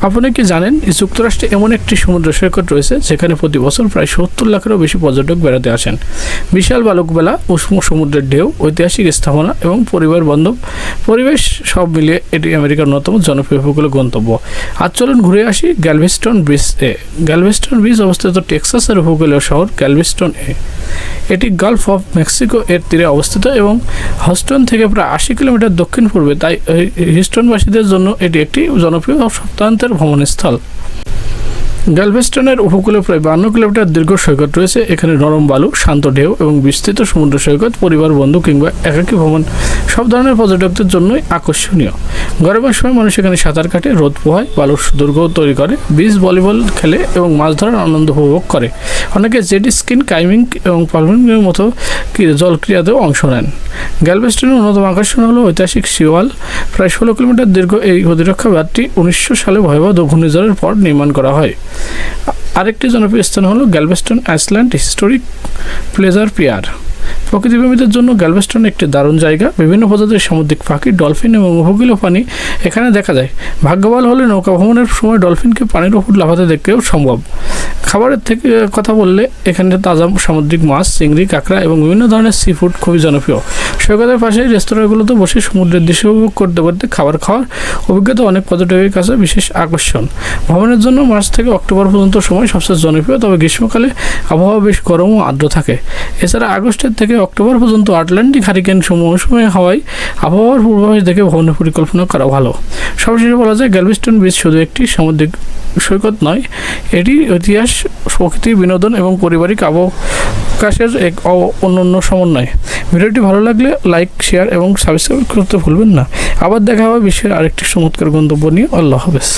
আপনি কি জানেন যুক্তরাষ্ট্রে এমন একটি সমুদ্র সৈকত রয়েছে যেখানে প্রতি বছর প্রায় ৭০ লাখেরও বেশি পর্যটক বেড়াতে আসেন। বিশাল বালুকবেলা, উষ্ণ সমুদ্রের ঢেউ, ঐতিহাসিক স্থাপনা এবং পরিবার বান্ধব পরিবেশ সব মিলিয়ে এটি আমেরিকার অন্যতম জনপ্রিয় উপকূল গন্তব্য। আজ চলুন ঘুরে আসি গ্যালভেস্টন ব্রিজ-এ। গ্যালভেস্টন ব্রিজ অবস্থিত টেক্সাসের উপকূলীয় শহর গ্যালভেস্টন-এ। এটি গালফ অফ মেক্সিকো এর তীরে অবস্থিত এবং হস্টন থেকে প্রায় ৮০ কিলোমিটার দক্ষিণ পূর্বে। তাই হিউস্টনবাসীদের জন্য এটি একটি জনপ্রিয় সপ্তাহান্তের ভ্রমণস্থল। গ্যালভেস্টনের উপকূলে প্রায় ৫২ কিলোমিটার দীর্ঘ সৈকত রয়েছে। এখানে নরম বালু, শান্ত ঢেউ এবং বিস্তৃত সমুদ্র সৈকত পরিবার, বন্ধু কিংবা একাকী ভ্রমণ সব ধরনের পর্যটকদের জন্যই আকর্ষণীয়। গরমের সময় মানুষ এখানে সাঁতার কাটে, রোদ পোহায়, বালুর দুর্গ তৈরি করে, বিচ ভলিবল খেলে এবং মাছ ধরার আনন্দ উপভোগ করে। অনেকে জেট স্কিং, কাইমিং এবং পালমিংয়ের মতো জলক্রিয়াতেও অংশ নেন। গ্যালভেস্টনের অন্যতম আকর্ষণ হলো ঐতিহাসিক সিওয়াল। প্রায় ১৬ কিলোমিটার দীর্ঘ এই প্রতিরক্ষা বাঁধটি ১৯০০ সালে ভয়াবহ ঘূর্ণিঝড়ের পর নির্মাণ করা হয়। আরেকটি জনপ্রিয় স্থান হলো গ্যালভেস্টন আইল্যান্ড হিস্টোরিক প্লেজার পিয়ার। প্রকৃতিপ্রেমীদের জন্য গ্যালভেস্টন একটি দারুণ জায়গা। বিভিন্ন প্রজাতির সামুদ্রিক পাখি, ডলফিন এবং উপকূলীয় প্রাণী এখানে দেখা যায়। ভাগ্যবান হলে নৌকা ভ্রমণের সময় ডলফিনকে পানির উপর লাফাতে দেখতেও সম্ভব। খাবারের থেকে কথা বললে এখানে তাজা সামুদ্রিক মাছ, চিংড়ি, কাঁকড়া এবং বিভিন্ন ধরনের সি ফুড খুবই জনপ্রিয়। সৈকতের পাশে রেস্তোরাঁগুলোতে বসে সমুদ্রের দৃশ্য উপভোগ করতে করতে খাবার খাওয়ার অভিজ্ঞতা অনেক পর্যটকের কাছে বিশেষ আকর্ষণ। ভ্রমণের জন্য মার্চ থেকে অক্টোবর পর্যন্ত সময় সবচেয়ে জনপ্রিয়, তবে গ্রীষ্মকালে আবহাওয়া বেশ গরম ও আর্দ্র থাকে। এছাড়া আগস্টের থেকে অক্টোবর পর্যন্ত আটলান্টিক হারিকেন মৌসুমে হওয়ায় আবহাওয়ার পূর্বাভাস দেখে ভ্রমণের পরিকল্পনা করা ভালো। সবশেষে বলা যায় গ্যালভেস্টন ব্রিজ শুধু একটি সামুদ্রিক সৈকত নয়, এটি ইতিহাস, প্রকৃতি, বিনোদন এবং পারিবারিক অবকাশের এক অনন্য সমন্বয়। ভিডিওটি ভালো লাগলে লাইক, শেয়ার এবং সাবস্ক্রাইব করতে ভুলবেন না। আবার দেখা হবে বিশ্বের আরেকটি চমৎকার গন্তব্য নিয়ে। আল্লাহ হাফেজ।